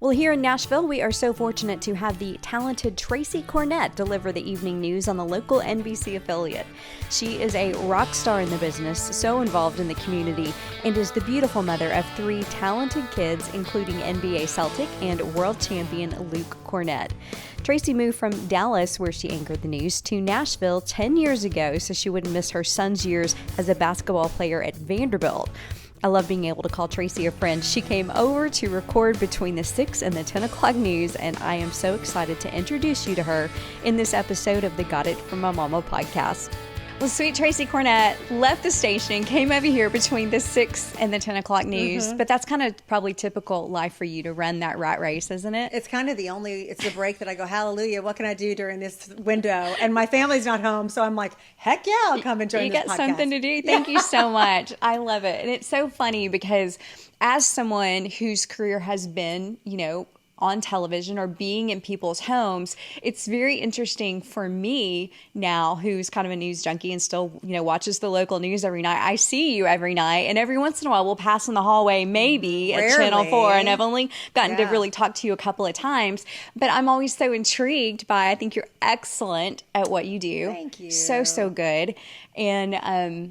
Well, here in Nashville, we are so fortunate to have the talented Tracy Kornet deliver the evening news on the local NBC affiliate. She is a rock star in the business, so involved in the community, and is the beautiful mother of 3 talented kids, including NBA Celtic and world champion Luke Kornet. Tracy moved from Dallas, where she anchored the news, to Nashville 10 years ago so she wouldn't miss her son's years as a basketball player at Vanderbilt. I love being able to call Tracy a friend. She came over to record between the 6 and the 10 o'clock news, and I am so excited to introduce you to her in this episode of the Got It From My Momma podcast. Well, sweet Tracy Kornet left the station, came over here between the 6 and the 10 o'clock news, but that's kind of probably typical life for you to run that rat race, isn't it? It's kind of it's the break that I go, hallelujah, what can I do during this window? And my family's not home, so I'm like, heck yeah, I'll come and join this podcast. You got something to do. Thank you so much. I love it. And it's so funny because as someone whose career has been, on television or being in people's homes, it's very interesting for me now, who's kind of a news junkie and still, watches the local news every night. I see you every night, and every once in a while we'll pass in the hallway, maybe at Channel 4, and I've only gotten to really talk to you a couple of times, but I'm always so intrigued I think you're excellent at what you do. Thank you. So good. And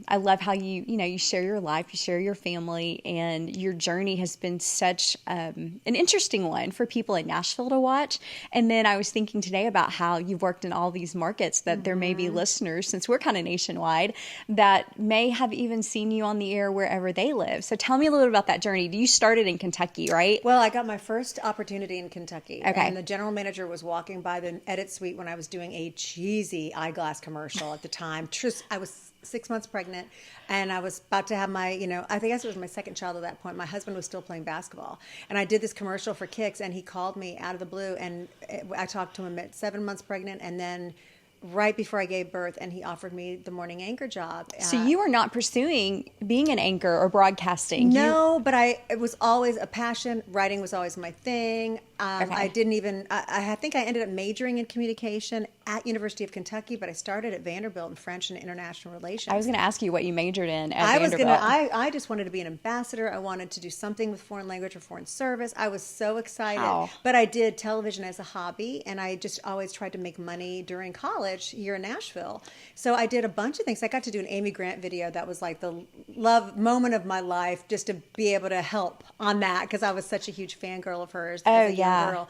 I love how you share your life, you share your family, and your journey has been such an interesting one for people in Nashville to watch. And then I was thinking today about how you've worked in all these markets that there may be listeners, since we're kind of nationwide, that may have even seen you on the air wherever they live. So tell me a little bit about that journey. You started in Kentucky, right? Well, I got my first opportunity in Kentucky. Okay. And the general manager was walking by the edit suite when I was doing a cheesy eyeglass commercial at the time. I was 6 months pregnant, and I was about to have my, I guess it was my second child at that point. My husband was still playing basketball, and I did this commercial for Kicks, and he called me out of the blue, and I talked to him at 7 months pregnant, and then right before I gave birth, and he offered me the morning anchor job. So you were not pursuing being an anchor or broadcasting? No, but it was always a passion. Writing was always my thing. I didn't even, I think I ended up majoring in communication at University of Kentucky, but I started at Vanderbilt in French and International Relations. I was going to ask you what you majored in at Vanderbilt. I just wanted to be an ambassador. I wanted to do something with foreign language or foreign service. I was so excited. Wow. But I did television as a hobby, and I just always tried to make money during college here in Nashville. So I did a bunch of things. I got to do an Amy Grant video that was like the love moment of my life, just to be able to help on that, because I was such a huge fangirl of hers as a young girl.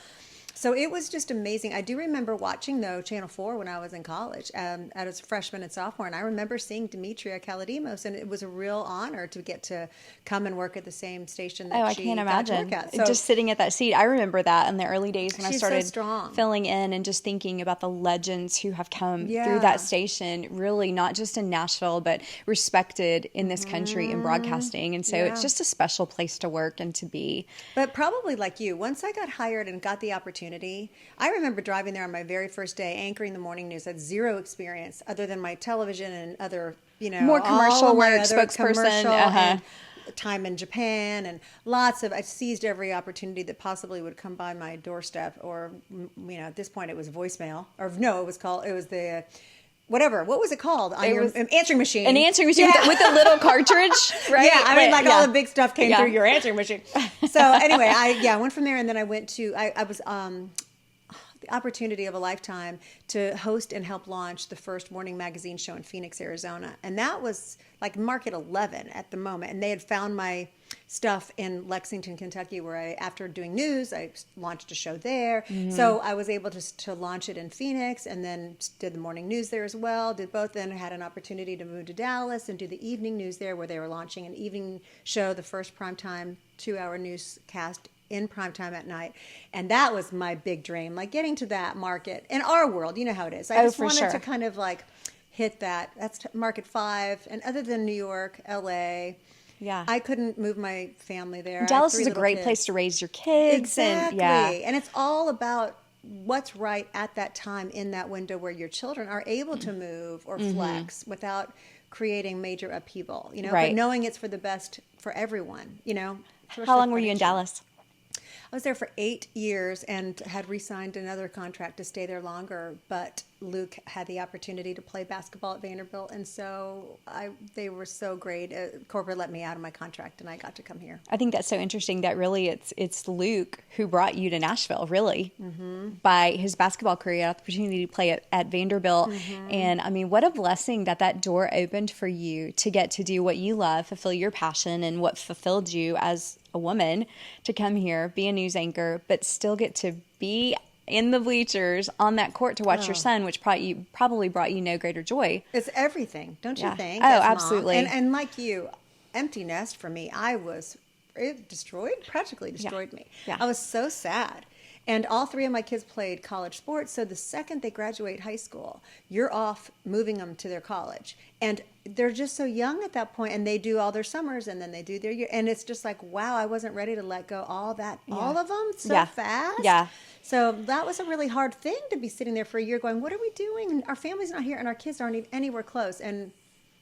So it was just amazing. I do remember watching, though, Channel 4 when I was in college as a freshman and sophomore. And I remember seeing Demetria Kalodimos, and it was a real honor to get to come and work at the same station that she I can't imagine. got to work at. So, just sitting at that seat. I remember that in the early days when I started so filling in and just thinking about the legends who have come through that station, really not just in Nashville, but respected in this country in broadcasting. And so it's just a special place to work and to be. But probably like you, once I got hired and got the opportunity, I remember driving there on my very first day, anchoring the morning news. I had zero experience other than my television and other, more commercial work, spokesperson, and time in Japan, and I seized every opportunity that possibly would come by my doorstep, or, at this point it was voicemail, or no, it was the whatever. What was it called? An answering machine. An answering machine with a little cartridge, right? Yeah, I mean, all the big stuff came through your answering machine. So anyway, I went from there, and then I went to, I was the opportunity of a lifetime to host and help launch the first morning magazine show in Phoenix, Arizona. And that was like market 11 at the moment. And they had found my stuff in Lexington, Kentucky, where after doing news, I launched a show there. So I was able to launch it in Phoenix, and then did the morning news there as well. Did both, then had an opportunity to move to Dallas and do the evening news there, where they were launching an evening show, the first primetime 2-hour newscast in primetime at night. And that was my big dream, like getting to that market in our world. You know how it is. I just wanted to kind of like hit that. That's market 5. And other than New York, LA, I couldn't move my family there. Dallas is a great place to raise your kids. Exactly. And it's all about what's right at that time in that window where your children are able to move or flex without creating major upheaval, but knowing it's for the best for everyone, How long were you in Dallas? I was there for 8 years and had re-signed another contract to stay there longer, but Luke had the opportunity to play basketball at Vanderbilt, and so they were so great. Corporate let me out of my contract, and I got to come here. I think that's so interesting that really it's Luke who brought you to Nashville, really, by his basketball career, the opportunity to play at Vanderbilt. And I mean, what a blessing that door opened for you to get to do what you love, fulfill your passion, and what fulfilled you as a woman to come here, be a news anchor, but still get to be in the bleachers on that court to watch your son, which probably brought you no greater joy. It's everything, don't you think? Oh, absolutely. And like you, empty nest for me. It practically destroyed me. Yeah. I was so sad. And all 3 of my kids played college sports. So the second they graduate high school, you're off moving them to their college. And they're just so young at that point, and they do all their summers, and then they do their year. And it's just like, wow, I wasn't ready to let go all of them so fast. Yeah. So that was a really hard thing to be sitting there for a year going, what are we doing? Our family's not here, and our kids aren't anywhere close. And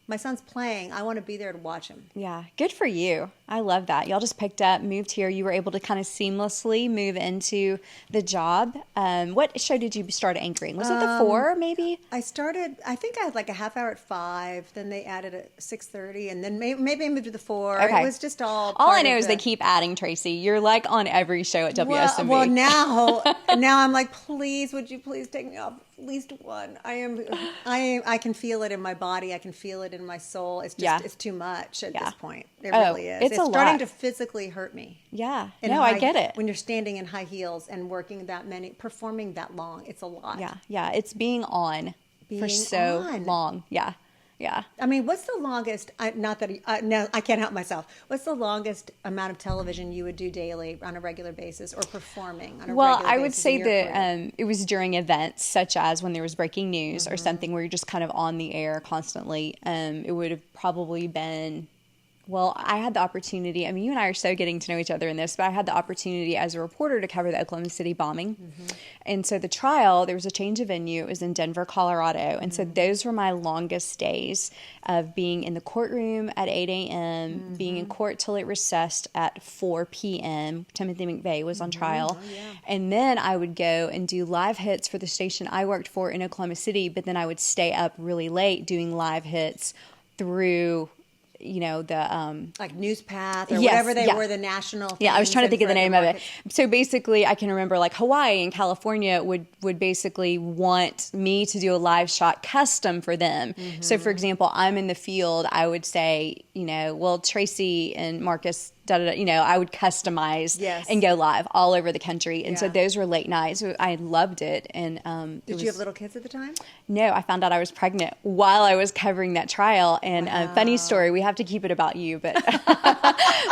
my son's playing. I want to be there to watch him. Yeah, good for you. I love that. Y'all just picked up, moved here. You were able to kind of seamlessly move into the job. What show did you start anchoring? Was it the 4 maybe? I think I had like a half hour at 5. Then they added at 6:30, and then maybe I moved to the 4. Okay. It was just all I know is they keep adding, Tracy. You're like on every show at WSMV. Well, now I'm like, please, would you please take me off at least one? I can feel it in my body. I can feel it in my soul. It's just it's too much at this point. It really is. It's starting to physically hurt me. Yeah. I get it. When you're standing in high heels and working performing that long, it's a lot. Yeah. It's being on for so long. Yeah. I mean, what's the longest? No, I can't help myself. What's the longest amount of television you would do daily on a regular basis, or performing on a regular basis? Well, I would say that it was during events such as when there was breaking news or something where you're just kind of on the air constantly. It would have probably been. Well, I had the opportunity, I mean, you and I are so getting to know each other in this, but I had the opportunity as a reporter to cover the Oklahoma City bombing. And so the trial, there was a change of venue. It was in Denver, Colorado. And so those were my longest days of being in the courtroom at 8 a.m., being in court till it recessed at 4 p.m. Timothy McVeigh was on trial. And then I would go and do live hits for the station I worked for in Oklahoma City, but then I would stay up really late doing live hits through the like Newspath or whatever they were, the national things. Yeah, I was trying to think of the name of it. So basically, I can remember like Hawaii and California would basically want me to do a live shot custom for them. So for example, I'm in the field, I would say, well, Tracy and Marcus, I would customize and go live all over the country. And so those were late nights. So I loved it. And Did you have little kids at the time? No, I found out I was pregnant while I was covering that trial. And funny story, we have to keep it about you, but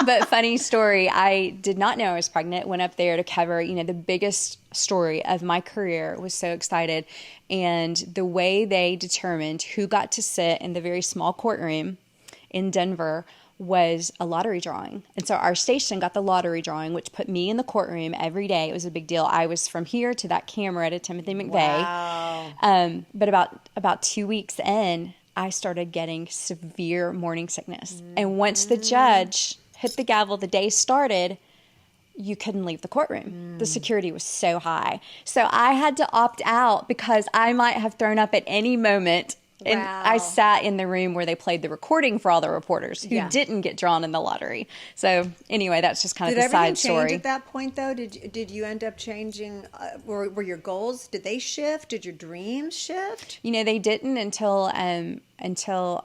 but funny story, I did not know I was pregnant. Went up there to cover, the biggest story of my career. Was so excited. And the way they determined who got to sit in the very small courtroom in Denver was a lottery drawing. And so our station got the lottery drawing, which put me in the courtroom every day. It was a big deal. I was from here to that camera to Timothy McVeigh. Wow. But about 2 weeks in, I started getting severe morning sickness. And once the judge hit the gavel, the day started, you couldn't leave the courtroom. The security was so high. So I had to opt out because I might have thrown up at any moment. And I sat in the room where they played the recording for all the reporters who didn't get drawn in the lottery. So anyway, that's just kind of the side story. Did everything change at that point, though? Did you end up changing? Were your goals, did they shift? Did your dreams shift? They didn't until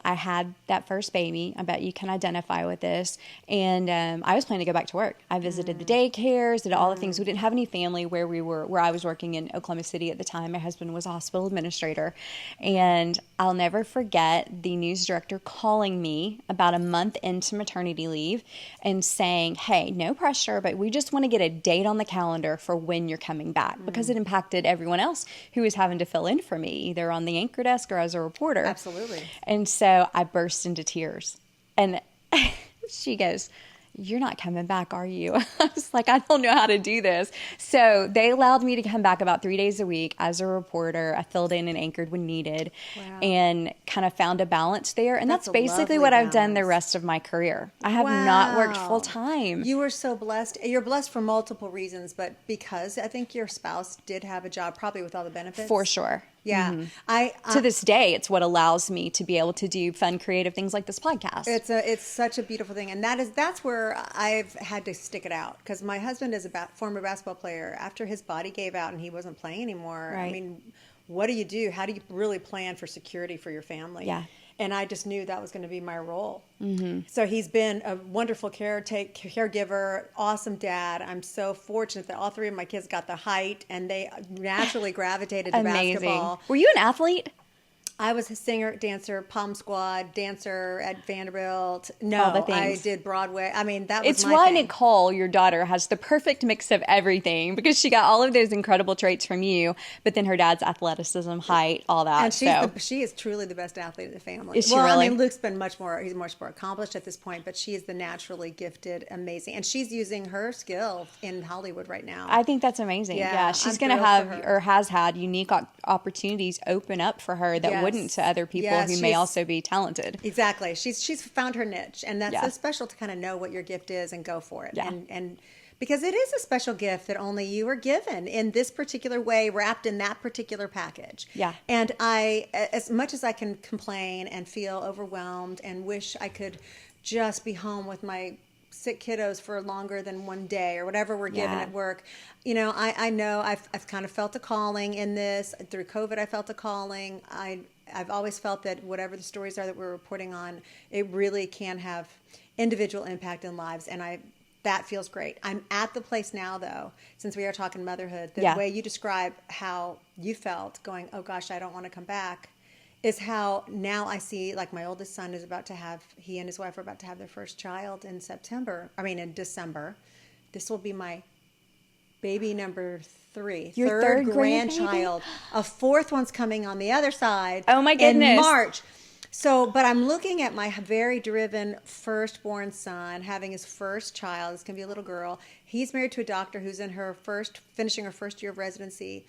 I had that first baby. I bet you can identify with this. And I was planning to go back to work. I visited the daycares, did all the things. We didn't have any family where I was working in Oklahoma City at the time. My husband was a hospital administrator. And I'll never forget the news director calling me about a month into maternity leave and saying, hey, no pressure, but we just want to get a date on the calendar for when you're coming back, because it impacted everyone else who was having to fill in for me, either on the anchor desk or as a reporter. Absolutely. And so I burst into tears. And she goes, you're not coming back, are you? I was like, I don't know how to do this. So they allowed me to come back about 3 days a week as a reporter. I filled in and anchored when needed. Wow. And kind of found a balance there. And that's a basically lovely what I've done balance. the rest of my career. I have not worked full time. You were so blessed. You're blessed for multiple reasons, but because I think your spouse did have a job, probably with all the benefits. For sure. Yeah. To this day, it's what allows me to be able to do fun, creative things like this podcast. It's such a beautiful thing, and that's where I've had to stick it out, because my husband is a former basketball player. After his body gave out and he wasn't playing anymore, Right. I mean, what do you do? How do you really plan for security for your family? Yeah. And I just knew that was going to be my role. Mm-hmm. So he's been a wonderful caregiver, awesome dad. I'm so fortunate that all three of my kids got the height, and they naturally gravitated to Amazing. basketball. Were you an athlete? I was a singer, dancer, Palm Squad, dancer at Vanderbilt. All No, the things. I did Broadway. I mean, that was It's my why thing. Nicole, your daughter, has the perfect mix of everything, because she got all of those incredible traits from you, but then her dad's athleticism, height, all that. And she is truly the best athlete in the family. Is she well, really? I mean, Luke's been much more accomplished at this point, but she is the naturally gifted, amazing. And she's using her skill in Hollywood right now. I think that's amazing. Yeah, she's I'm going to thrilled for have, her. or has had, unique opportunities open up for her that Yes. wouldn't to other people Yes, who may she's- also be talented. Exactly. She's found her niche, and that's Yeah. so special to kind of know what your gift is and go for it. Yeah. And because it is a special gift that only you are given in this particular way, wrapped in that particular package. Yeah. And I, as much as I can complain and feel overwhelmed and wish I could just be home with my sick kiddos for longer than one day or whatever we're given Yeah. at work, you know, I know I've kind of felt a calling in this. Through COVID, I felt a calling. I've always felt that whatever the stories are that we're reporting on, it really can have individual impact in lives, and that feels great. I'm at the place now, though, since we are talking motherhood, the Yeah. way you describe how you felt going, oh gosh, I don't want to come back, is how now I see, like, my oldest son is he and his wife are about to have their first child in December. This will be my baby number 3. Your third grandchild. A fourth one's coming on the other side. Oh, my goodness. In March. So, but I'm looking at my very driven firstborn son having his first child. It's going to be a little girl. He's married to a doctor who's finishing her first year of residency.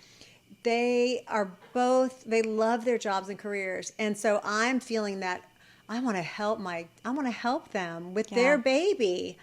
They love their jobs and careers. And so I'm feeling that I want to help them with their baby.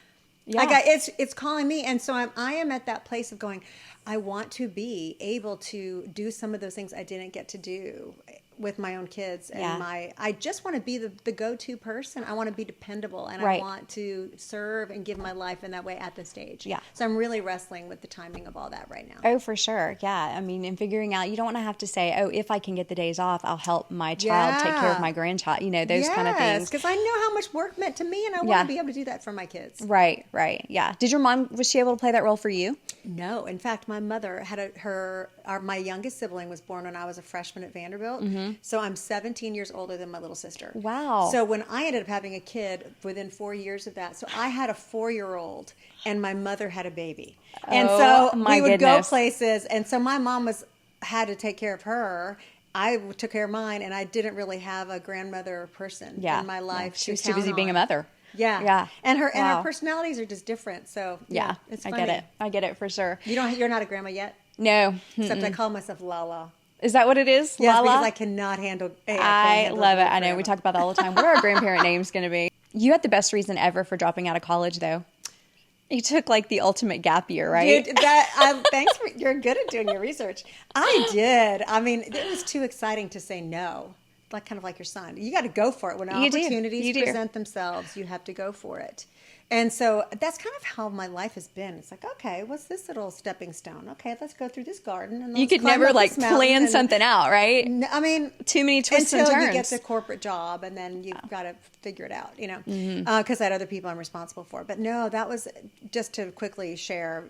Yeah. It's calling me. And so I am at that place of going, I want to be able to do some of those things I didn't get to do with my own kids. And I just want to be the go-to person. I want to be dependable, and Right. I want to serve and give my life in that way at this stage. Yeah. So I'm really wrestling with the timing of all that right now. Oh, for sure. Yeah. I mean, and figuring out, you don't want to have to say, oh, if I can get the days off, I'll help my child take care of my grandchild, those kind of things. Because I know how much work meant to me, and I want to be able to do that for my kids. Right. Yeah. Did your mom, was she able to play that role for you? No. In fact, my mother had my youngest sibling was born when I was a freshman at Vanderbilt. Mm-hmm. So I'm 17 years older than my little sister. Wow. So when I ended up having a kid within 4 years of that, so I had a 4-year-old and my mother had a baby. And so my we would goodness. go places. And so my mom had to take care of her. I took care of mine, and I didn't really have a grandmother person in my life. She was too busy being a mother. Yeah. And her Wow. personalities are just different. So Yeah. it's I funny. get it. I get it for sure. You're not a grandma yet? No. Except I call myself Lala. Is that what it is? Yes, Lala? because I cannot handle. I love it. I know. We talk about that all the time. What are our grandparent names going to be? You had the best reason ever for dropping out of college, though. You took like the ultimate gap year, right? Dude, thanks for, you're good at doing your research. I did. I mean, it was too exciting to say no. Kind of like your son. You got to go for it. When opportunities present themselves, you have to go for it. And so that's kind of how my life has been. It's like, okay, what's this little stepping stone? Okay, let's go through this garden. And you could never plan something out, right? I mean, too many twists and turns. Until you get the corporate job, and then you've got to figure it out, because I had other people I'm responsible for. But no, that was just to quickly share.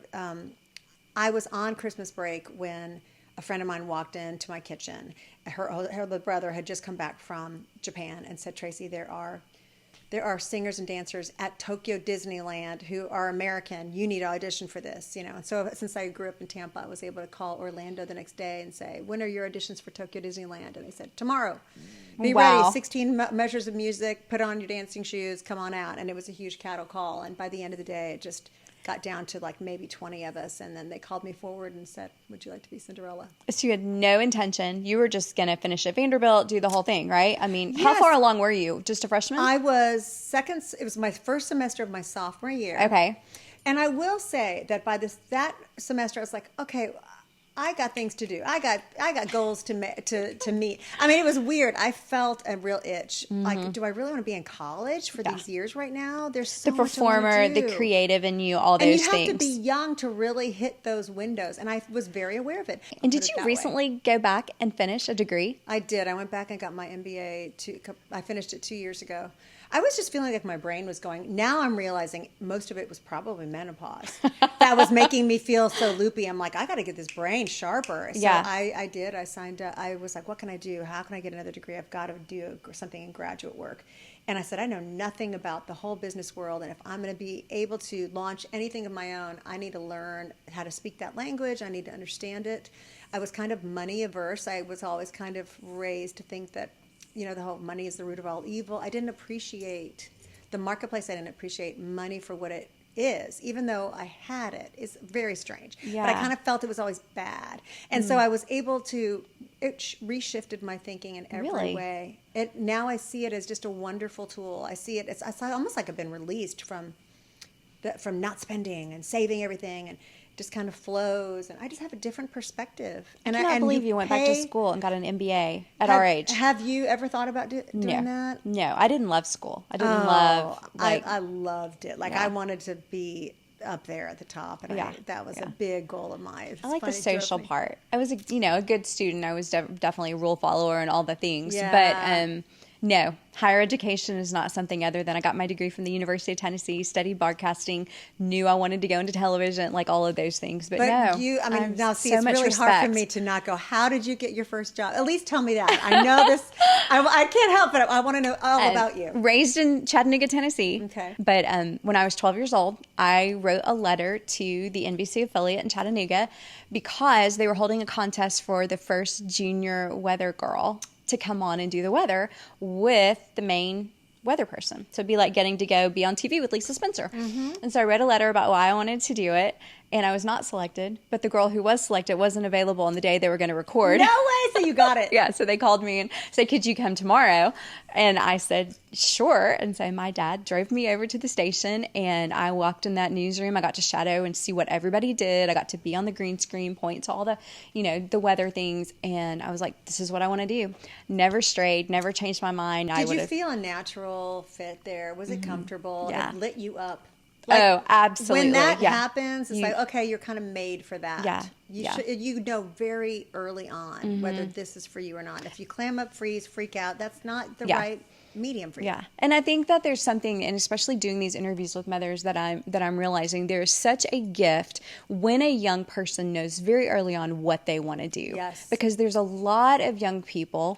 I was on Christmas break when a friend of mine walked into my kitchen. Her brother had just come back from Japan and said, Tracy, there are there are singers and dancers at Tokyo Disneyland who are American. You need to audition for this, you know. And so since I grew up in Tampa, I was able to call Orlando the next day and say, when are your auditions for Tokyo Disneyland? And they said, tomorrow. Be ready, 16 measures of music, put on your dancing shoes, come on out. And it was a huge cattle call. And by the end of the day, it just got down to like maybe 20 of us. And then they called me forward and said, would you like to be Cinderella? So you had no intention. You were just going to finish at Vanderbilt, do the whole thing, right? I mean, how far along were you? Just a freshman? I was second. It was my first semester of my sophomore year. Okay. And I will say that by that semester, I was like, okay, I got things to do. I got goals to meet. I mean, it was weird. I felt a real itch. Like, do I really want to be in college for these years right now? There's so the much performer, I want to do. the creative in you, all those and you things. have to be young to really hit those windows. And I was very aware of it. And did you recently go back and finish a degree? I did. I went back and got my MBA. I finished it 2 years ago. I was just feeling like my brain was going. Now I'm realizing most of it was probably menopause. That was making me feel so loopy. I'm like, I got to get this brain sharper. So I did. I signed up. I was like, what can I do? How can I get another degree? I've got to do something in graduate work. And I said, I know nothing about the whole business world. And if I'm going to be able to launch anything of my own, I need to learn how to speak that language. I need to understand it. I was kind of money averse. I was always kind of raised to think that, you know, the whole money is the root of all evil. I didn't appreciate the marketplace. I didn't appreciate money for what it is, even though I had it. It's very strange. Yeah. But I kind of felt it was always bad. And so I was able to, it reshifted my thinking in every way. Now I see it as just a wonderful tool. I see it, it's almost like I've been released from not spending and saving everything, and just kind of flows, and I just have a different perspective. And I cannot believe you went back to school and got an MBA at our age. Have you ever thought about doing that? No, I didn't love school. I didn't love. I loved it. I wanted to be up there at the top, and that was a big goal of mine. I like the social part. I was a good student. I was definitely a rule follower and all the things, but no, higher education is not something other than I got my degree from the University of Tennessee, studied broadcasting, knew I wanted to go into television, like all of those things. But no, now see, it's really hard for me to not go, how did you get your first job? At least tell me that. I know this, I can't help it. I want to know all about you. Raised in Chattanooga, Tennessee. Okay. But when I was 12 years old, I wrote a letter to the NBC affiliate in Chattanooga because they were holding a contest for the first junior weather girl to come on and do the weather with the main weather person. So it'd be like getting to go be on TV with Lisa Spencer. Mm-hmm. And so I read a letter about why I wanted to do it, and I was not selected, but the girl who was selected wasn't available on the day they were going to record. No way! So you got it. Yeah, so they called me and said, could you come tomorrow? And I said, sure. And so my dad drove me over to the station, and I walked in that newsroom. I got to shadow and see what everybody did. I got to be on the green screen, point to all the, the weather things. And I was like, this is what I want to do. Never strayed, never changed my mind. Did you feel a natural fit there? Was it comfortable? Yeah. It lit you up? Absolutely. When that happens, it's like, okay, you're kind of made for that. Yeah. You know very early on whether this is for you or not. If you clam up, freeze, freak out, that's not the right medium for you. Yeah. And I think that there's something, and especially doing these interviews with mothers, that I'm realizing there's such a gift when a young person knows very early on what they want to do. Yes. Because there's a lot of young people,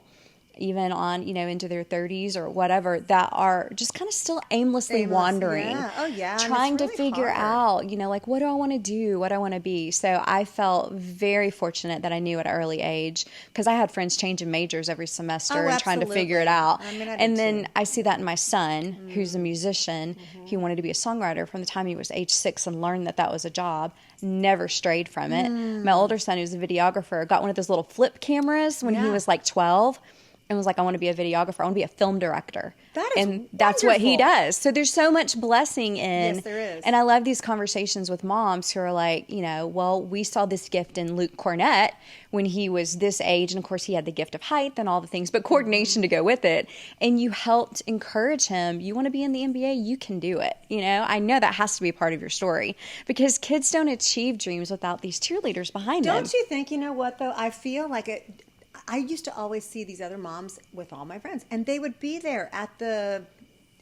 even on, into their 30s or whatever, that are just kind of still aimlessly wandering. Yeah. Oh, yeah. Trying really to figure out, like, what do I want to do? What do I want to be? So I felt very fortunate that I knew at an early age, because I had friends changing majors every semester and trying to figure it out. And then I see that in my son, who's a musician. He wanted to be a songwriter from the time he was age 6 and learned that was a job. Never strayed from it. My older son, who's a videographer, got one of those little flip cameras when he was like 12. And was like, I want to be a videographer. I want to be a film director. That's what he does. So there's so much blessing in. Yes, there is. And I love these conversations with moms who are like, well, we saw this gift in Luke Kornet when he was this age. And of course, he had the gift of height and all the things, but coordination to go with it. And you helped encourage him. You want to be in the NBA? You can do it. I know that has to be a part of your story, because kids don't achieve dreams without these cheerleaders behind them. Don't you think, what though? I feel like it. I used to always see these other moms with all my friends, and they would be there at the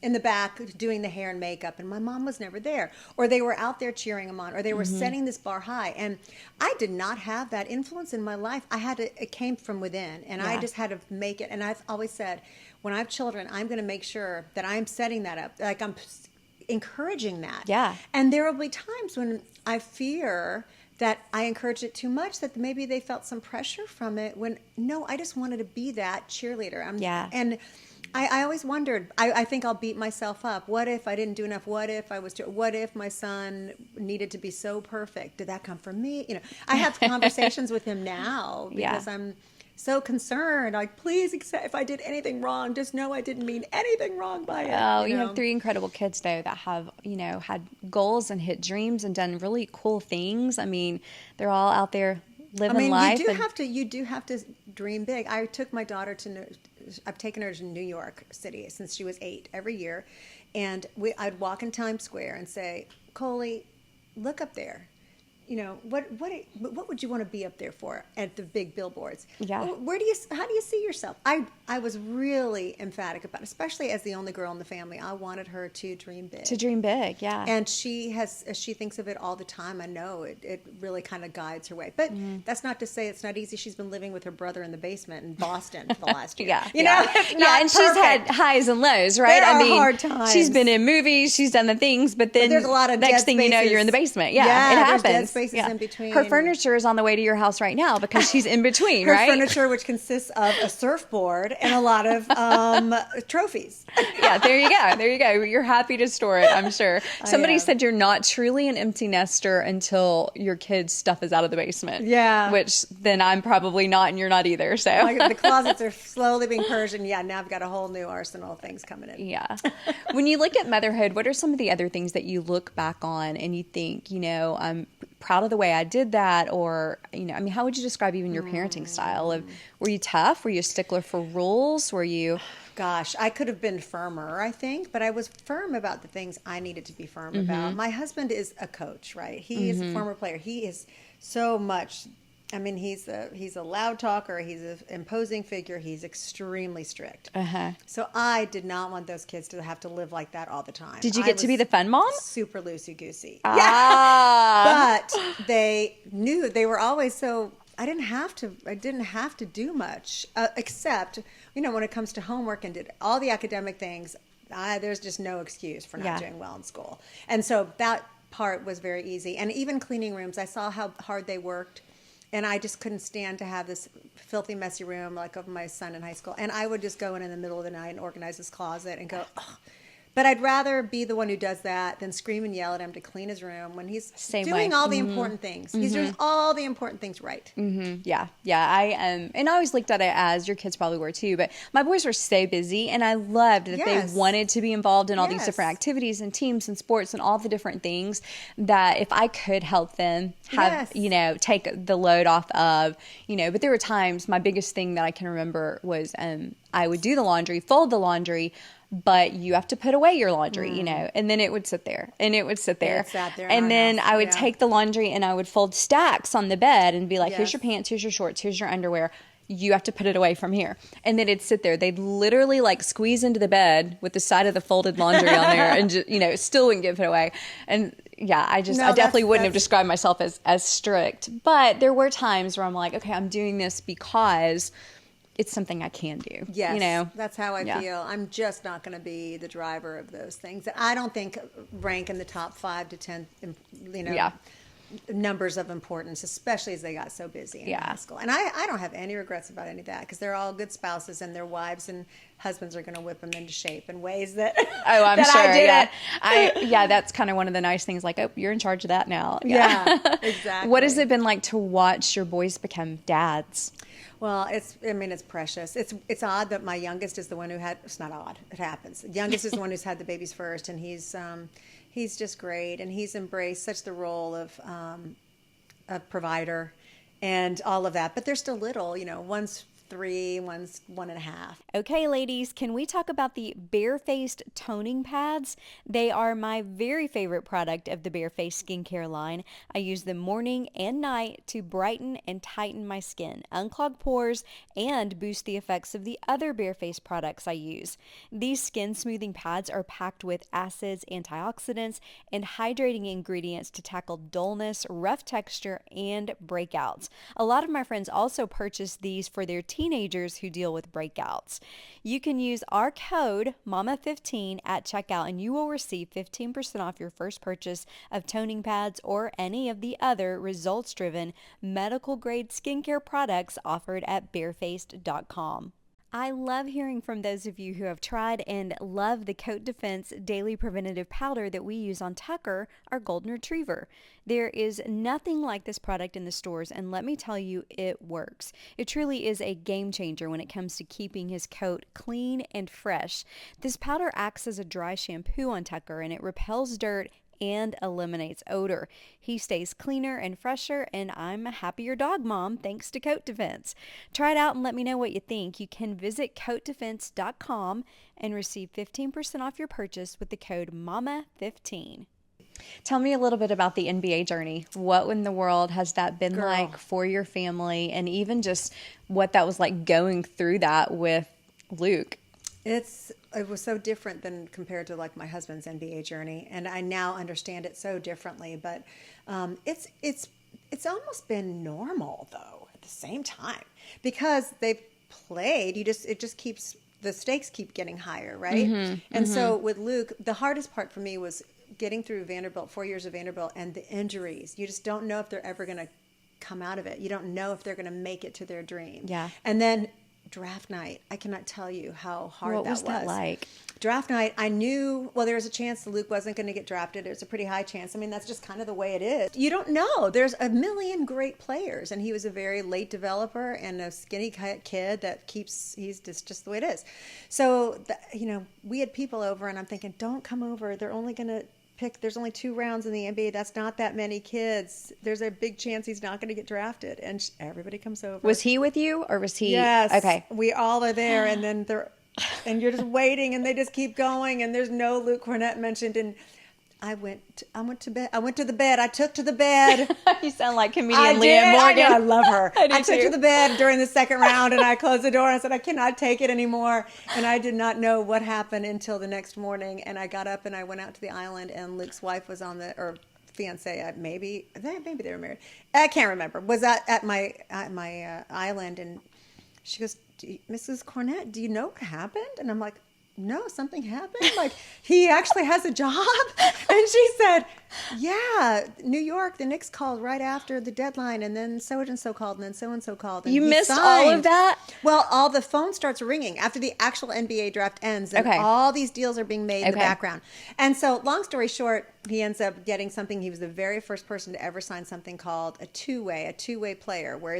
in the back doing the hair and makeup, and my mom was never there, or they were out there cheering them on, or they were setting this bar high. And I did not have that influence in my life. It came from within, and I just had to make it. And I've always said, when I have children, I'm going to make sure that I'm setting that up, like I'm encouraging that. Yeah. And there will be times when I fear that I encouraged it too much, that maybe they felt some pressure from it, when no, I just wanted to be that cheerleader. And I always wondered, I think I'll beat myself up. What if I didn't do enough? What if my son needed to be so perfect? Did that come from me? I have conversations with him now because I'm so concerned. Like, please accept if I did anything wrong, just know I didn't mean anything wrong by it. Oh, you have 3 incredible kids though that have, had goals and hit dreams and done really cool things. I mean, they're all out there living life. You do have to dream big. I took my daughter I've taken her to New York City since she was 8 every year. And I'd walk in Times Square and say, Coley, look up there. What would you want to be up there for at the big billboards? Yeah. How do you see yourself? I was really emphatic about it, especially as the only girl in the family. I wanted her to dream big. To dream big, yeah. And she thinks of it all the time. I know it really kind of guides her way. But that's not to say it's not easy. She's been living with her brother in the basement in Boston for the last year. And she's had highs and lows, right? There are hard times. She's been in movies, she's done the things, but then there's a lot of next thing spaces. you know, you're in the basement. Yeah, it happens. There's dead spaces in between. Her furniture is on the way to your house right now because she's in between, her right? Furniture, which consists of a surfboard and a lot of trophies. Yeah, there you go. You're happy to store it, I'm sure. Somebody said you're not truly an empty nester until your kids' stuff is out of the basement. Yeah. Which then I'm probably not, and you're not either. So the closets are slowly being purged, and now I've got a whole new arsenal of things coming in. Yeah. When you look at motherhood, what are some of the other things that you look back on and you think, I'm proud of the way I did that? Or, how would you describe even your parenting style? Were you tough? Were you a stickler for rules? Were you... Gosh, I could have been firmer, I think, but I was firm about the things I needed to be firm about. My husband is a coach, right? He is a former player. He is so much... he's a loud talker. He's an imposing figure. He's extremely strict. So I did not want those kids to have to live like that all the time. Did you get to be the fun mom? Super loosey-goosey. Ah. But they knew they were always so... I didn't have to do much except, when it comes to homework and did all the academic things, there's just no excuse for not doing well in school. And so that part was very easy. And even cleaning rooms, I saw how hard they worked. And I just couldn't stand to have this filthy, messy room like of my son in high school. And I would just go in the middle of the night and organize his closet and go, ugh. But I'd rather be the one who does that than scream and yell at him to clean his room when he's doing all the important things. He's doing all the important things right. Yeah. I and I always looked at it as your kids probably were too, but my boys were so busy, and I loved that they wanted to be involved in all these different activities and teams and sports and all the different things, that if I could help them have, take the load off of, but there were times, my biggest thing that I can remember was I would do the laundry, fold the laundry, but you have to put away your laundry, and then it would sit there, and it would sit there. It sat there and then house. I would take the laundry and I would fold stacks on the bed and be like, here's your pants, here's your shorts, here's your underwear. You have to put it away from here. And then it'd sit there. They'd literally squeeze into the bed with the side of the folded laundry on there and just, still wouldn't get put away. And I definitely wouldn't have described myself as strict, but there were times where I'm like, okay, I'm doing this because it's something I can do. Yes, that's how I feel. I'm just not going to be the driver of those things that I don't think rank in the top 5 to 10, numbers of importance, especially as they got so busy in high school. And I don't have any regrets about any of that, because they're all good spouses, and their wives and husbands are going to whip them into shape in ways that I'm that sure. I didn't. That's kind of one of the nice things. You're in charge of that now. Yeah, exactly. What has it been like to watch your boys become dads? Well, it's precious. It's odd that my youngest is the one who had. It's not odd. It happens. The youngest is the one who's had the babies first, and he's just great, and he's embraced such the role of a provider and all of that. But they're still little. One's 3, one's 1.5. Okay, ladies, can we talk about the Barefaced toning pads? They are my very favorite product of the Barefaced skincare line. I use them morning and night to brighten and tighten my skin, unclog pores, and boost the effects of the other Barefaced products I use. These skin smoothing pads are packed with acids, antioxidants, and hydrating ingredients to tackle dullness, rough texture, and breakouts. A lot of my friends also purchase these for their teenagers who deal with breakouts. You can use our code MAMA15 at checkout and you will receive 15% off your first purchase of toning pads or any of the other results-driven medical-grade skincare products offered at barefaced.com. I love hearing from those of you who have tried and love the Coat Defense Daily Preventative Powder that we use on Tucker, our golden retriever. There is nothing like this product in the stores, and let me tell you, it works. It truly is a game changer when it comes to keeping his coat clean and fresh. This powder acts as a dry shampoo on Tucker, and it repels dirt and eliminates odor. He stays cleaner and fresher, and I'm a happier dog mom thanks to Coat Defense. Try it out and let me know what you think. You can visit coatdefense.com and receive 15% off your purchase with the code MAMA15. Tell me a little bit about the NBA journey. What in the world has that been like for your family, and even just what that was like going through that with Luke? It was so different than compared to like my husband's NBA journey, and I now understand it so differently. But it's almost been normal though at the same time because they've played. The stakes keep getting higher, right? And so with Luke, the hardest part for me was getting through Vanderbilt, 4 years of Vanderbilt, and the injuries. You just don't know if they're ever going to come out of it. You don't know if they're going to make it to their dream. Yeah. And then draft night, I cannot tell you how hard that was. What was that like? Draft night, I knew, there was a chance that Luke wasn't going to get drafted. It was a pretty high chance. I mean, that's just kind of the way it is. You don't know. There's a million great players, and he was a very late developer and a skinny kid that he's just the way it is. So, we had people over, and I'm thinking, don't come over. They're only going to there's only 2 rounds in the NBA. That's not that many kids. There's a big chance he's not going to get drafted. And everybody comes over. Was he with you, or was he? Yes. Okay. We all are there, and then and you're just waiting, and they just keep going, and there's no Luke Kornet mentioned. And I went to bed. I went to the bed. I took to the bed. You sound like comedian Leah Morgan. I love her. I took too. to the bed during the second round, and I closed the door. And I said, I cannot take it anymore. And I did not know what happened until the next morning. And I got up and I went out to the island, and Luke's wife was or fiance, maybe they were married. I can't remember. Was at my island, and she goes, Mrs. Kornet, do you know what happened? And I'm like, no, something happened. Like, he actually has a job. And she said, yeah, New York, the Knicks called right after the deadline, and then so-and-so called, and then so-and-so called. And you missed all of that? Well, all the phone starts ringing after the actual NBA draft ends, and all these deals are being made in the background. And so, long story short, he ends up getting something. He was the very first person to ever sign something called a two-way player, where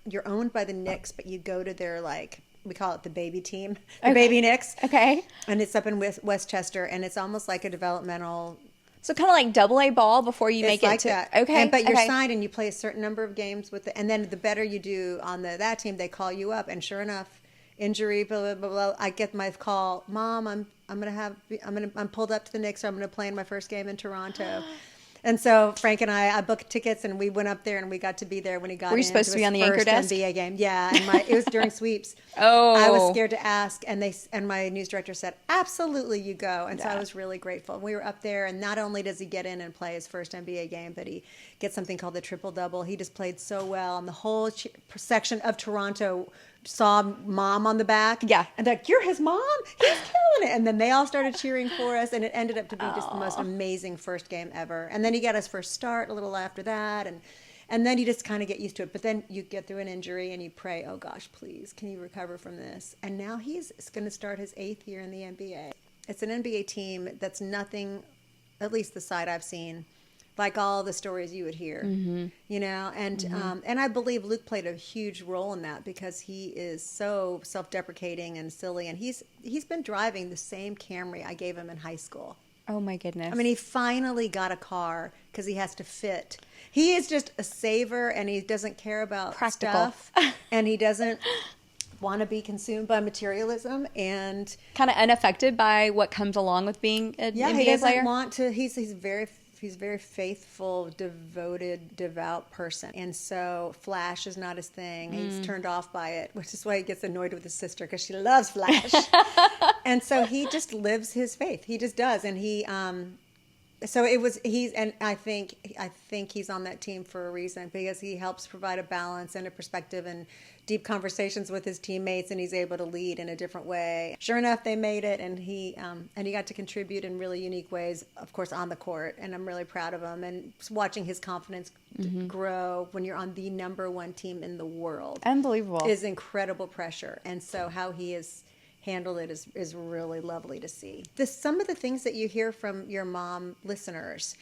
you're owned by the Knicks, but you go to their, we call it the baby team, the baby Knicks. Okay. And it's up in Westchester, and it's almost like a developmental. So kind of like double-A ball before you make it to that. Okay. But you're signed, and you play a certain number of games with and then the better you do on that team, they call you up, and sure enough, injury, blah blah blah blah. I get my call, Mom, I'm pulled up to the Knicks, so I'm gonna play in my first game in Toronto. And so Frank and I booked tickets, and we went up there, and we got to be there when he got in. Were you supposed to be on the anchor desk? NBA game. Yeah, and it was during sweeps. Oh. I was scared to ask, and my news director said, absolutely, you go. And so I was really grateful. We were up there, and not only does he get in and play his first NBA game, but he gets something called the triple-double. He just played so well, and the whole section of Toronto saw Mom on the back. Yeah. And they're like, you're his mom? He's killing it. And then they all started cheering for us, and it ended up to be just the most amazing first game ever. And then he got his first start a little after that, and then you just kind of get used to it. But then you get through an injury, and you pray, oh gosh, please, can you recover from this? And now he's going to start his 8th year in the NBA. It's an NBA team that's nothing, at least the side I've seen, like all the stories you would hear, and I believe Luke played a huge role in that because he is so self-deprecating and silly, and he's been driving the same Camry I gave him in high school. Oh my goodness. I mean, he finally got a car because he has to fit. He is just a saver, and he doesn't care about Practical stuff, and he doesn't want to be consumed by materialism, and kind of unaffected by what comes along with being an NBA he doesn't player. want to. He's very faithful, devoted, devout person, and so Flash is not his thing. He's turned off by it, which is why he gets annoyed with his sister because she loves Flash, and so he just lives his faith. He just does, and I think he's on that team for a reason, because he helps provide a balance and a perspective and deep conversations with his teammates, and he's able to lead in a different way. Sure enough, they made it, and he got to contribute in really unique ways, of course, on the court, and I'm really proud of him. And watching his confidence grow when you're on the number one team in the world, unbelievable, is incredible pressure. And so how he has handled it is really lovely to see. Some of the things that you hear from your mom listeners,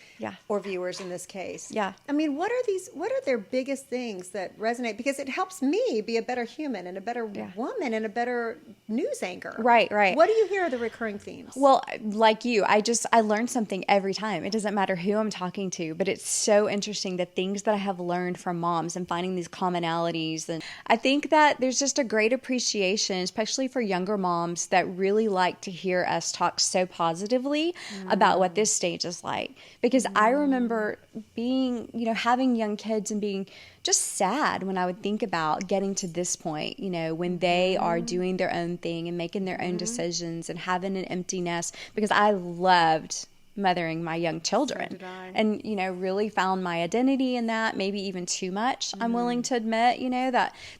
or viewers in this case, I mean, what are their biggest things that resonate? Because it helps me be a better human and a better woman and a better news anchor. Right. What do you hear are the recurring themes? Well, like you, I learn something every time. It doesn't matter who I'm talking to, but it's so interesting, the things that I have learned from moms and finding these commonalities. And I think that there's just a great appreciation, especially for younger moms, that really like to hear us talk so positively about what this stage is like. Because I remember being, having young kids and being just sad when I would think about getting to this point, when they are doing their own thing and making their own decisions and having an empty nest, because I loved mothering my young children. So did I. And, really found my identity in that, maybe even too much. I'm willing to admit,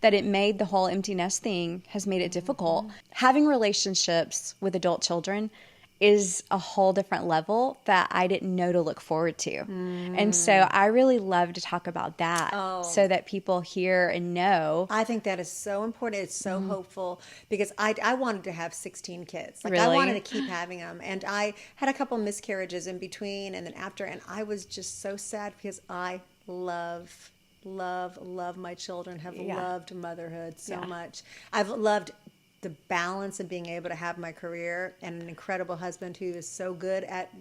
that it made the whole empty nest thing has made it difficult. Having relationships with adult children is a whole different level that I didn't know to look forward to. And so I really love to talk about that so that people hear and know. I think that is so important. It's so hopeful, because I wanted to have 16 kids. Like, I Really? wanted to keep having them. And I had a couple miscarriages in between and then after, and I was just so sad because I love my children, have loved motherhood so much. I've loved the balance of being able to have my career and an incredible husband who is so good at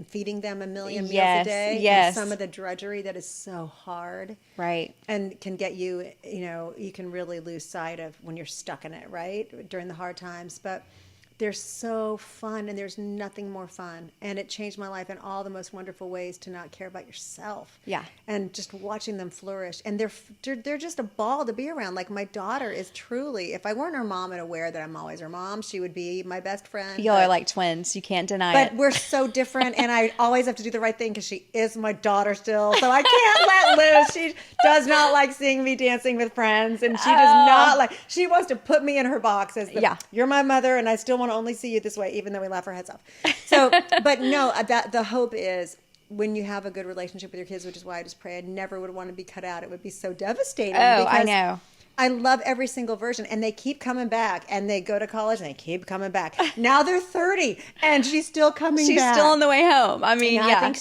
feeding them a million meals a day. And some of the drudgery that is so hard. Right. And can get you, you can really lose sight of when you're stuck in it, right? During the hard times. But they're so fun, and there's nothing more fun. And it changed my life in all the most wonderful ways to not care about yourself. Yeah. And just watching them flourish. And they're just a ball to be around. Like, my daughter is truly, if I weren't her mom and aware that I'm always her mom, she would be my best friend. Y'all are like twins. You can't deny it. But we're so different, and I always have to do the right thing because she is my daughter still. So I can't let loose. She does not like seeing me dancing with friends, and she does not like. She wants to put me in her box as you're my mother, and I still want to only see you this way, even though we laugh our heads off. So, but no, that the hope is when you have a good relationship with your kids, which is why I just pray I never would want to be cut out. It would be so devastating. Oh, I know. I love every single version, and they keep coming back, and they go to college and they keep coming back. Now they're 30 and she's still coming back. She's still on the way home. I mean, I think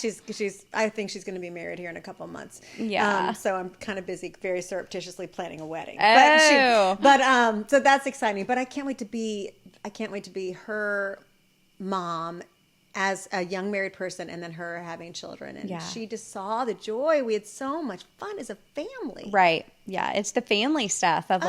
she's going to be married here in a couple of months. Yeah. So I'm kind of busy, very surreptitiously planning a wedding. Oh. But so that's exciting. But I can't wait to be her mom as a young married person, and then her having children. And she just saw the joy. We had so much fun as a family. Right. Yeah. It's the family stuff of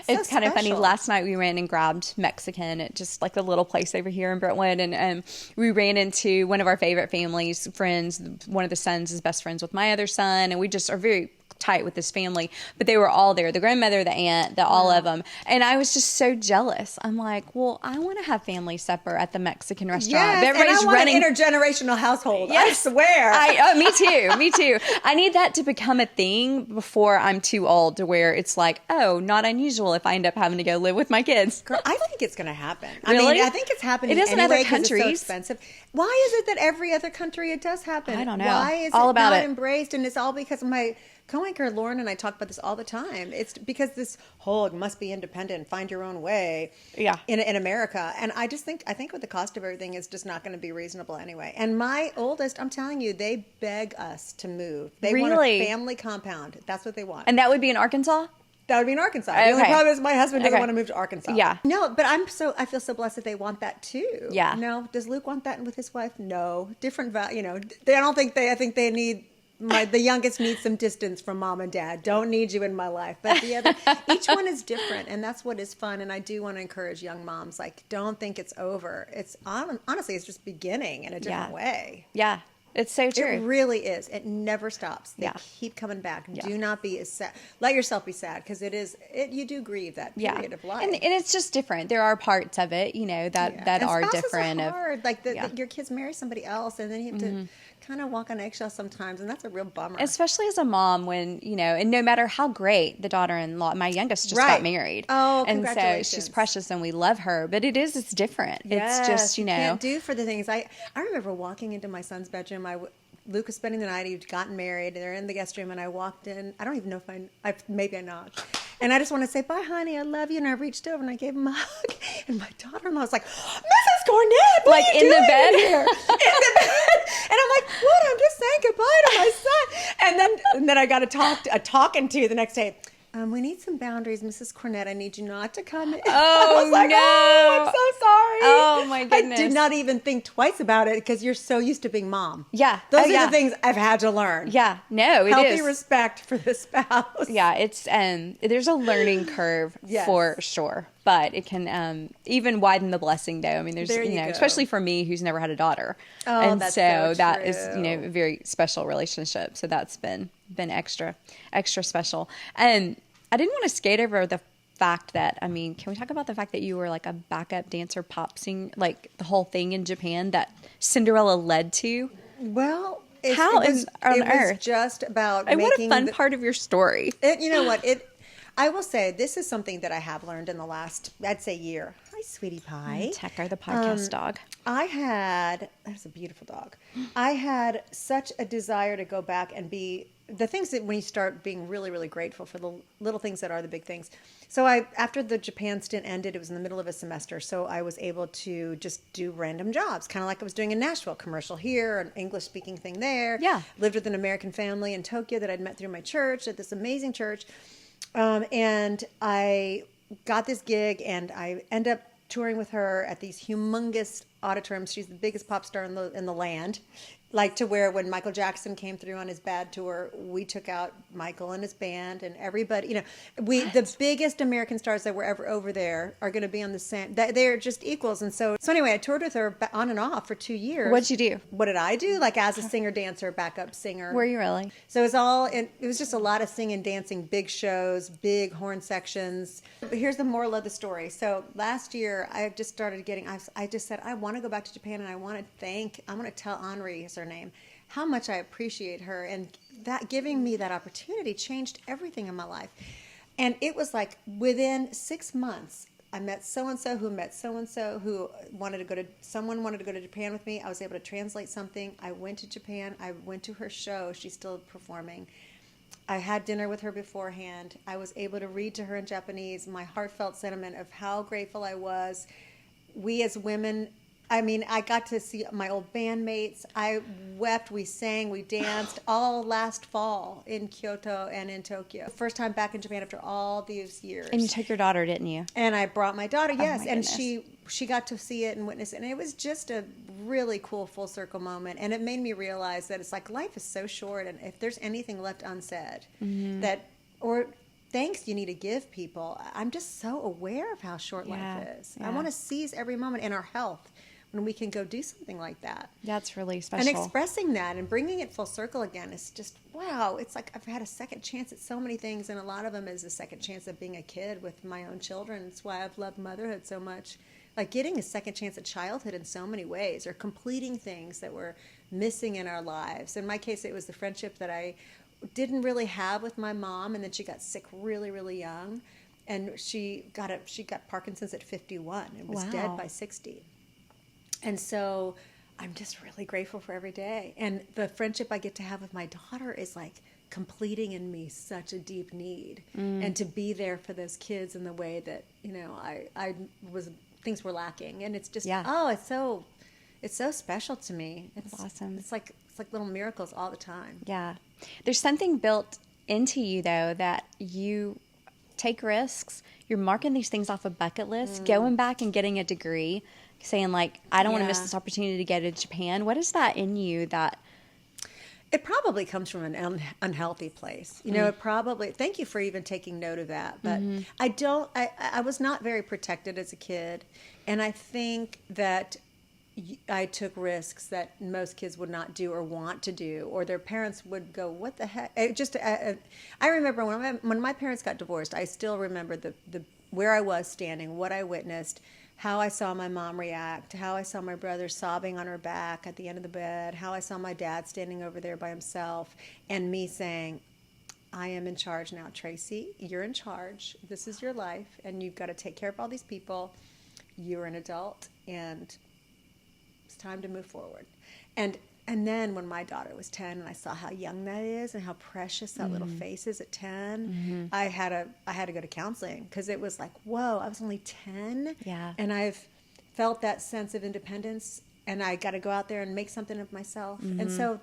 it's kind of funny. Last night we ran and grabbed Mexican at just like the little place over here in Brentwood. And we ran into one of our favorite families, friends. One of the sons is best friends with my other son. And we just are very tight with this family, but they were all there, the grandmother, the aunt, all of them. And I was just so jealous. I'm like, well, I want to have family supper at the Mexican restaurant. Yes, everybody's and I want an intergenerational household. Yes. I swear. Me too. I need that to become a thing before I'm too old to where it's like, not unusual if I end up having to go live with my kids. Girl, I think it's going to happen. Really? I think it's happening. It is anyway in other countries. It's so expensive. Why is it that every other country it does happen? I don't know. Why is all it about not it. embraced? And it's all because of my co-anchor Lauren and I talk about this all the time. It's because this whole must be independent, find your own way in America. And I think with the cost of everything is just not going to be reasonable anyway. And my oldest, I'm telling you, they beg us to move. They want a family compound. That's what they want. And that would be in Arkansas? That would be in Arkansas. The only problem is my husband doesn't want to move to Arkansas. Yeah. No, but I feel so blessed that they want that too. Yeah. No, does Luke want that with his wife? No. Different I think they need, the youngest needs some distance from mom and dad. Don't need you in my life. But the other, each one is different, and that's what is fun. And I do want to encourage young moms, like, don't think it's over. It's honestly, it's just beginning in a different way. Yeah. It's so true. It really is. It never stops. They keep coming back. Yeah. Do not be as sad. Let yourself be sad, because you do grieve that period of life. And it's just different. There are parts of it, that are different. Are hard. Like your kids marry somebody else, and then you have to kind of walk on eggshells sometimes, and that's a real bummer. Especially as a mom, when and no matter how great the daughter-in-law, my youngest just got married. Oh, and congratulations. so she's precious, and we love her. But it's different. Yes, it's just you can't do for the things. I remember walking into my son's bedroom. Luke was spending the night. He'd gotten married. They're in the guest room, and I walked in. I don't even know if maybe I knocked. And I just want to say, bye, honey, I love you. And I reached over and I gave him a hug. And my daughter-in-law was like, Mrs. Kornet, what are you in the doing bed? here? In the bed. And I'm like, what? I'm just saying goodbye to my son. And then I got a talking to the next day. We need some boundaries, Mrs. Kornet. I need you not to come in. Oh, I was like, no. oh, I'm so sorry. Oh, my goodness. I did not even think twice about it, because you're so used to being mom. Yeah. Those are the things I've had to learn. Yeah. No, it is. Healthy respect for the spouse. Yeah, it's there's a learning curve for sure, but it can even widen the blessing, though. I mean, there's especially for me, who's never had a daughter, and that's so that true. is a very special relationship. So that's been extra special. And I didn't want to skate over the fact that, can we talk about the fact that you were like a backup dancer, pop singer, like the whole thing in Japan that Cinderella led to? Well, It was just about and making what a fun part of your story. You know what? I will say, this is something that I have learned in the last, I'd say, year. Hi, sweetie pie. Tucker, the podcast dog. That's a beautiful dog. I had such a desire to go back and be the things that when you start being really, really grateful for the little things that are the big things. So after the Japan stint ended, it was in the middle of a semester. So I was able to just do random jobs, kind of like I was doing in Nashville, commercial here, an English speaking thing there. Yeah. Lived with an American family in Tokyo that I'd met through my church at this amazing church. And I got this gig, and I end up touring with her at these humongous auditoriums. She's the biggest pop star in the land. Like, to where when Michael Jackson came through on his Bad tour, we took out Michael and his band and everybody. The biggest American stars that were ever over there are going to be on the same. They're just equals. And so anyway, I toured with her on and off for 2 years. What'd you do? What did I do? Like, as a singer, dancer, backup singer. Were you really? So it was just a lot of singing, dancing, big shows, big horn sections. But here's the moral of the story. So last year, I just started I just said, I want to go back to Japan, and I want to tell Henri, her name, how much I appreciate her, and that giving me that opportunity changed everything in my life. And it was like within 6 months, I met so-and-so who met so-and-so who someone wanted to go to Japan with me. I was able to translate something. I went to Japan. I went to her show. She's still performing. I had dinner with her beforehand. I was able to read to her in Japanese my heartfelt sentiment of how grateful I was. We as women, I got to see my old bandmates. I wept, we sang, we danced all last fall in Kyoto and in Tokyo. First time back in Japan after all these years. And you took your daughter, didn't you? And I brought my daughter, yes. Oh, my and goodness. she got to see it and witness it. And it was just a really cool full circle moment. And it made me realize that it's like life is so short. And if there's anything left unsaid, or thanks you need to give people, I'm just so aware of how short life is. Yeah. I want to seize every moment in our health when we can go do something like that. That's really special. And expressing that and bringing it full circle again is just, wow. It's like I've had a second chance at so many things, and a lot of them is a second chance of being a kid with my own children. It's why I've loved motherhood so much. Like getting a second chance at childhood in so many ways, or completing things that were missing in our lives. In my case, it was the friendship that I didn't really have with my mom, and then she got sick really, really young. And she got Parkinson's at 51 and was dead by 60. And so I'm just really grateful for every day. And the friendship I get to have with my daughter is like completing in me such a deep need. And to be there for those kids in the way that, things were lacking. And it's just, it's so special to me. It's awesome. It's like little miracles all the time. Yeah. There's something built into you, though, that you take risks. You're marking these things off a bucket list, going back and getting a degree, saying like, I don't want to miss this opportunity to go to Japan. What is that in you that... It probably comes from an unhealthy place. You know, it probably, thank you for even taking note of that. But I was not very protected as a kid. And I think that I took risks that most kids would not do or want to do, or their parents would go, what the heck? I remember when my parents got divorced, I still remember the where I was standing, what I witnessed, how I saw my mom react, how I saw my brother sobbing on her back at the end of the bed, how I saw my dad standing over there by himself, and me saying, I am in charge now, Tracy. You're in charge. This is your life, and you've got to take care of all these people. You're an adult, and it's time to move forward. And then when my daughter was 10 and I saw how young that is and how precious that little face is at 10, I had to go to counseling because it was like, whoa, I was only 10. Yeah. And I've felt that sense of independence, and I got to go out there and make something of myself. And so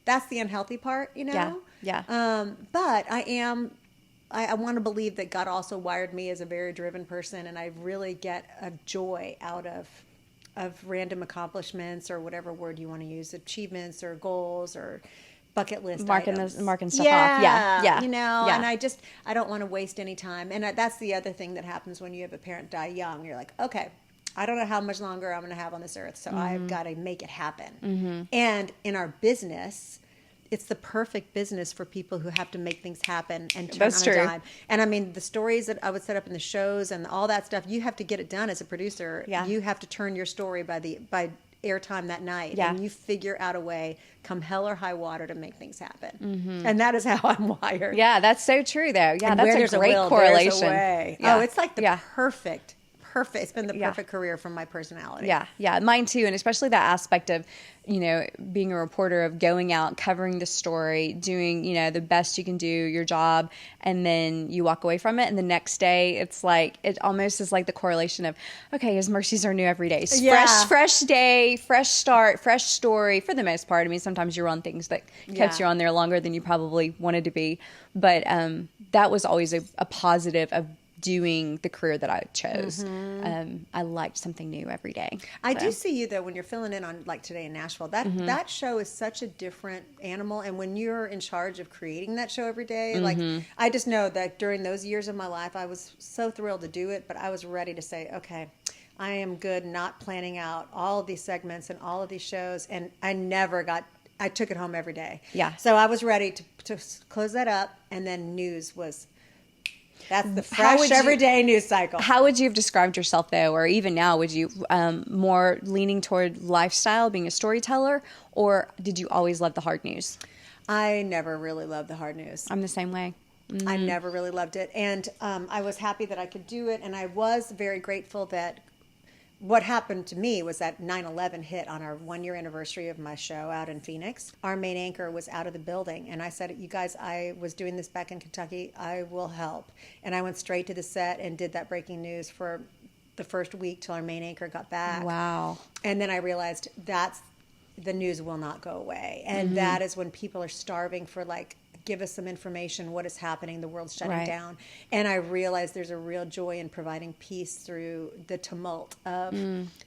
that's the unhealthy part, you know? Yeah. But I want to believe that God also wired me as a very driven person, and I really get a joy out of random accomplishments, or whatever word you want to use, achievements or goals or bucket list marking items. Stuff off. Yeah. You know, and I don't want to waste any time. And that's the other thing that happens when you have a parent die young. You're like, okay, I don't know how much longer I'm going to have on this earth, so I've got to make it happen. And in our business, it's the perfect business for people who have to make things happen and turn on a dime. And I mean, the stories that I would set up in the shows and all that stuff, you have to get it done as a producer. Yeah. You have to turn your story by airtime that night. Yeah. And you figure out a way, come hell or high water, to make things happen. And that is how I'm wired. Yeah, that's so true, though. Yeah, And that's a great correlation. There's a way. Yeah. Oh, it's like the perfect. It's been the perfect career from my personality. Yeah, mine too. And especially that aspect of, you know, being a reporter, of going out, covering the story, doing, you know, the best you can do, your job, and then you walk away from it. And the next day, it's like, it almost is like the correlation of, okay, his mercies are new every day. Fresh day, fresh start, fresh story, for the most part. I mean, sometimes you're on things that kept you on there longer than you probably wanted to be. But that was always a positive of doing the career that I chose. I liked something new every day. I do see you, though, when you're filling in on, like, Today in Nashville. That show is such a different animal. And when you're in charge of creating that show every day, like, I just know that during those years of my life, I was so thrilled to do it, but I was ready to say, okay, I am good not planning out all of these segments and all of these shows. And I took it home every day. Yeah. So I was ready to close that up, and then news was... That's the fresh, everyday news cycle. How would you have described yourself, though, or even now, would you more leaning toward lifestyle, being a storyteller, or did you always love the hard news? I never really loved the hard news. I'm the same way. I never really loved it. And I was happy that I could do it, and I was very grateful that what happened to me was that 9/11 hit on our 1-year anniversary of my show out in Phoenix. Our main anchor was out of the building, and I said, you guys, I was doing this back in Kentucky. I will help. And I went straight to the set and did that breaking news for the first week till our main anchor got back. Wow. And then I realized the news will not go away. And that is when people are starving for, like, give us some information, what is happening, the world's shutting down. And I realized there's a real joy in providing peace through the tumult of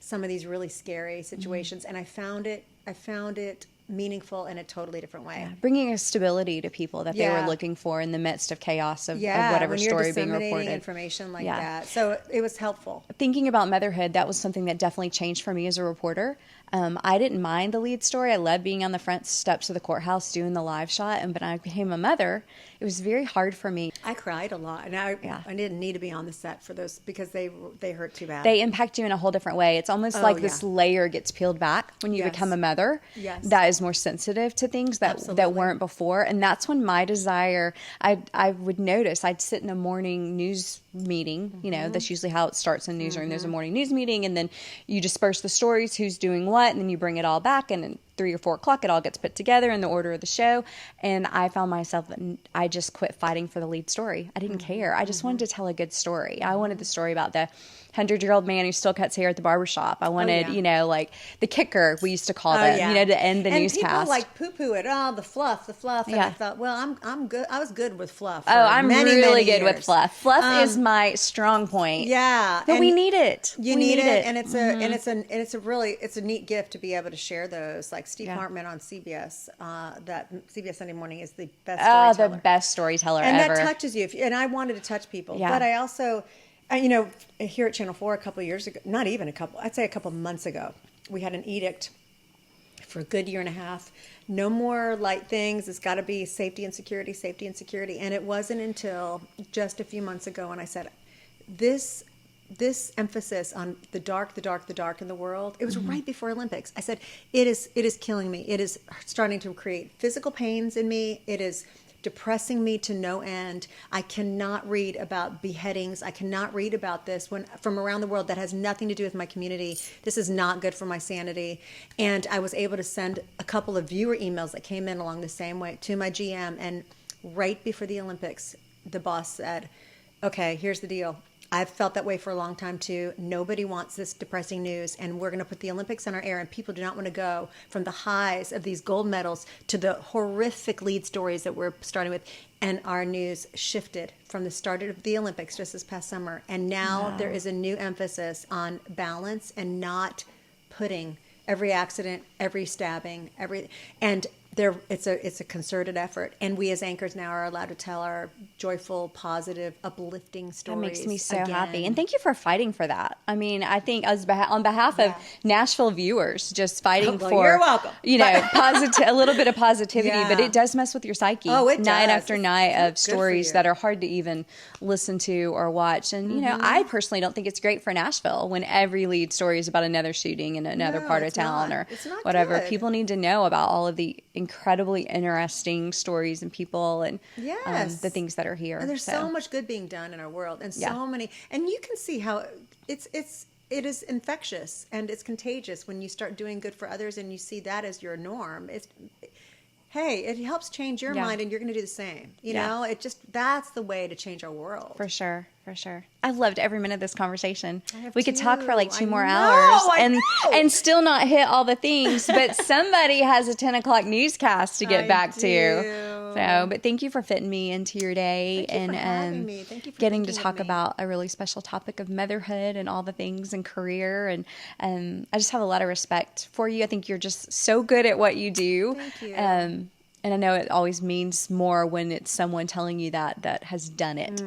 some of these really scary situations. And I found it meaningful in a totally different way. Yeah. Bringing a stability to people that they were looking for in the midst of chaos of whatever story being reported. Information like that. So it was helpful. Thinking about motherhood, that was something that definitely changed for me as a reporter. I didn't mind the lead story. I loved being on the front steps of the courthouse doing the live shot. And when I became a mother, it was very hard for me. I cried a lot. And I didn't need to be on the set for those because they hurt too bad. They impact you in a whole different way. It's almost like this layer gets peeled back when you become a mother. Yes. That is more sensitive to things that weren't before. And that's when my desire, I would notice, I'd sit in a morning news meeting, you know, that's usually how it starts in a newsroom. There's a morning news meeting, and then you disperse the stories, who's doing what, and then you bring it all back. And 3 or 4 o'clock, it all gets put together in the order of the show. And I found myself, I just quit fighting for the lead story. I didn't care. I just wanted to tell a good story. I wanted the story about the 100-year-old man who still cuts hair at the barbershop. I wanted, like the kicker, we used to call them, to end the newscast. And people like poo-poo it. Oh, the fluff. And I thought, well, I'm good. I was good with fluff. I'm really good years. with fluff. Fluff is my strong point. Yeah, but we need it. You need it, and it's a neat gift to be able to share those. Like Steve Hartman on CBS, that CBS Sunday Morning is the best storyteller. The best storyteller and ever. And that touches you. And I wanted to touch people, but I also. Here at Channel 4 a couple of years ago, not even I'd say a couple of months ago, we had an edict for a good year and a half. No more light things. It's got to be safety and security. And it wasn't until just a few months ago when I said, this emphasis on the dark in the world, it was right before Olympics. I said, it is killing me. It is starting to create physical pains in me. It is depressing me to no end. I cannot read about beheadings. I cannot read about this from around the world that has nothing to do with my community. This is not good for my sanity. And I was able to send a couple of viewer emails that came in along the same way to my GM. And right before the Olympics, the boss said, okay, here's the deal. I've felt that way for a long time too. Nobody wants this depressing news, and we're going to put the Olympics on our air, and people do not want to go from the highs of these gold medals to the horrific lead stories that we're starting with. And our news shifted from the start of the Olympics just this past summer, and now there is a new emphasis on balance and not putting every accident, every stabbing, it's a concerted effort, and we as anchors now are allowed to tell our joyful, positive, uplifting stories. That makes me so happy, and thank you for fighting for that. I mean, I think on behalf of Nashville viewers, just fighting for you're welcome. A little bit of positivity, but it does mess with your psyche. Oh, it night does. after night of stories that are hard to even listen to or watch, and I personally don't think it's great for Nashville when every lead story is about another shooting in another part of town or whatever. Good. People need to know about all of the incredibly interesting stories and people and the things that are here. And there's so much good being done in our world, and so many. And you can see how it is infectious and it's contagious when you start doing good for others and you see that as your norm. It helps change your mind, and you're going to do the same. You know, that's the way to change our world. For sure. I loved every minute of this conversation. We could talk for like 2 more hours and still not hit all the things, but somebody has a 10 o'clock newscast to get back to. So, but thank you for fitting me into your day for having me. Thank you for getting to talk about a really special topic of motherhood and all the things and career. And I just have a lot of respect for you. I think you're just so good at what you do. Thank you. And I know it always means more when it's someone telling you that has done it,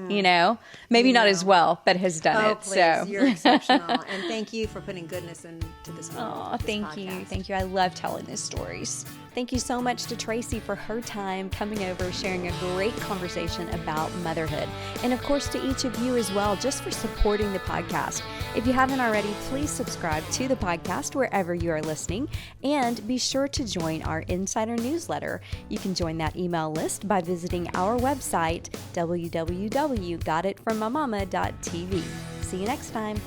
Maybe not as well, but has done it. Please, so you're exceptional. And thank you for putting goodness into this world. Oh, thank you. Thank you. I love telling these stories. Thank you so much to Tracy for her time coming over, sharing a great conversation about motherhood. And of course to each of you as well, just for supporting the podcast. If you haven't already, please subscribe to the podcast wherever you are listening, and be sure to join our insider newsletter. You can join that email list by visiting our website, www.gotitfrommymomma.tv. See you next time.